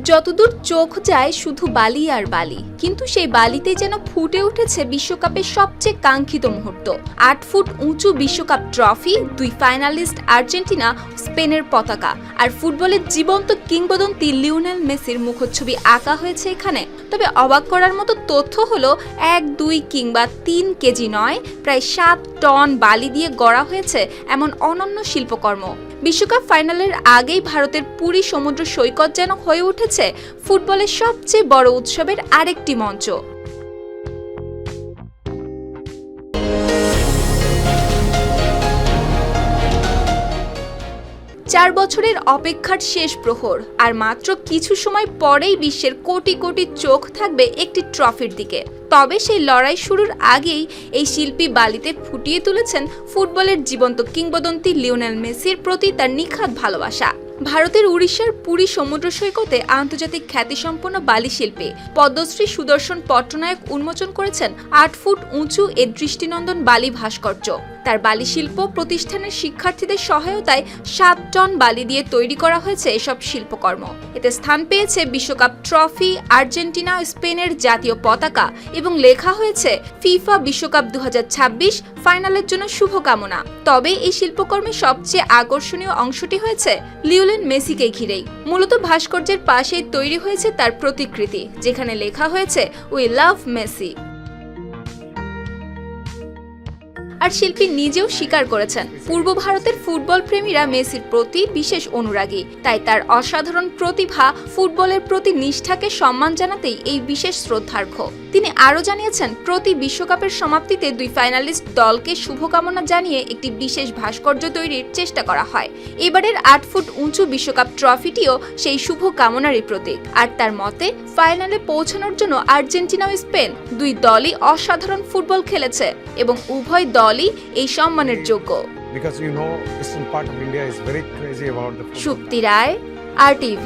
যতদূর চোখ যায় শুধু বালি আর বালি, কিন্তু সেই বালিতে যেন ফুটে উঠেছে বিশ্বকাপের সবচেয়ে কাঙ্ক্ষিত মুহূর্ত। ৮ ফুট উঁচু বিশ্বকাপ ট্রফি, 2 ফাইনালিস্ট আর্জেন্টিনা, স্পেনের পতাকা আর ফুটবলের জীবন্ত কিংবদন্তি লিওনেল মেসির মুখচ্ছবি আঁকা হয়েছে এখানে। তবে অবাক করার মতো তথ্য হলো ১, ২ কিংবা ৩ কেজি নয়, প্রায় ৭ টন বালি দিয়ে গড়া হয়েছে এমন অনন্য শিল্পকর্ম। বিশ্বকাপ ফাইনালের আগেই ভারতের পুরী সমুদ্র সৈকত যেন হয়ে উঠেছে ফুটবলের সবচেয়ে বড় উৎসবের আরেকটি মঞ্চ। চার বছরের অপেক্ষার শেষ প্রহর, আর মাত্র কিছু সময় পরেই বিশ্বের কোটি কোটি চোখ থাকবে একটি ট্রফির দিকে। তবে সেই লড়াই শুরুর আগেই এই শিল্পী বালিতে ফুটিয়ে তুলেছেন ফুটবলের জীবন্ত কিংবদন্তি লিওনেল মেসির প্রতি তার নিখাদ ভালোবাসা। ভারতের উড়িষ্যার পুরী সমুদ্র সৈকতে আন্তর্জাতিক খ্যাতিসম্পন্ন বালি শিল্পী পদ্মশ্রী সুদর্শন পট্টনায়ক উন্মোচন করেছেন ৮ ফুট উঁচু এ দৃষ্টিনন্দন বালি ভাস্কর্য। তার বালি শিল্প প্রতিষ্ঠানের শিক্ষার্থীদের সহায়তায় ৭ টন বালি দিয়ে তৈরি করা হয়েছে এসব শিল্পকর্ম। এতে স্থান পেয়েছে বিশ্বকাপ ট্রফি, আর্জেন্টিনা ও স্পেনের জাতীয় পতাকা এবং লেখা হয়েছে ফিফা বিশ্বকাপ ২০২৬ ফাইনালের জন্য শুভকামনা। তবে এই শিল্পকর্মের সবচেয়ে আকর্ষণীয় অংশটি হয়েছে লিওনেল মেসিকে ঘিরেই। মূলত ভাস্কর্যের পাশেই তৈরি হয়েছে তার প্রতিকৃতি, যেখানে লেখা হয়েছে উই লাভ মেসি। আর শিল্পী নিজেও স্বীকার করেছেন, পূর্ব ভারতের ফুটবল প্রেমীরা মেসির প্রতি বিশেষ অনুরাগী, তাই তার অসাধারণ প্রতিভা, ফুটবলের প্রতি নিষ্ঠাকে সম্মান জানাতেই এই বিশেষ শ্রদ্ধার্ঘ্য। তিনি আরও জানিয়েছেন, প্রতি বিশ্বকাপের সমাপ্তিতে 2 ফাইনালিস্ট দলকে শুভকামনা জানিয়ে একটি বিশেষ ভাস্কর্য তৈরির চেষ্টা করা হয়। এবারের ৮ ফুট উঁচু বিশ্বকাপ ট্রফিটিও সেই শুভকামনারই প্রতীক। আর তার মতে, ফাইনালে পৌঁছানোর জন্য আর্জেন্টিনা ও স্পেন 2 দলই অসাধারণ ফুটবল খেলেছে এবং উভয় দলই এই সম্মানের যোগ্য। Because you know, eastern part of India is very crazy about the football. Supti Roy, RTV।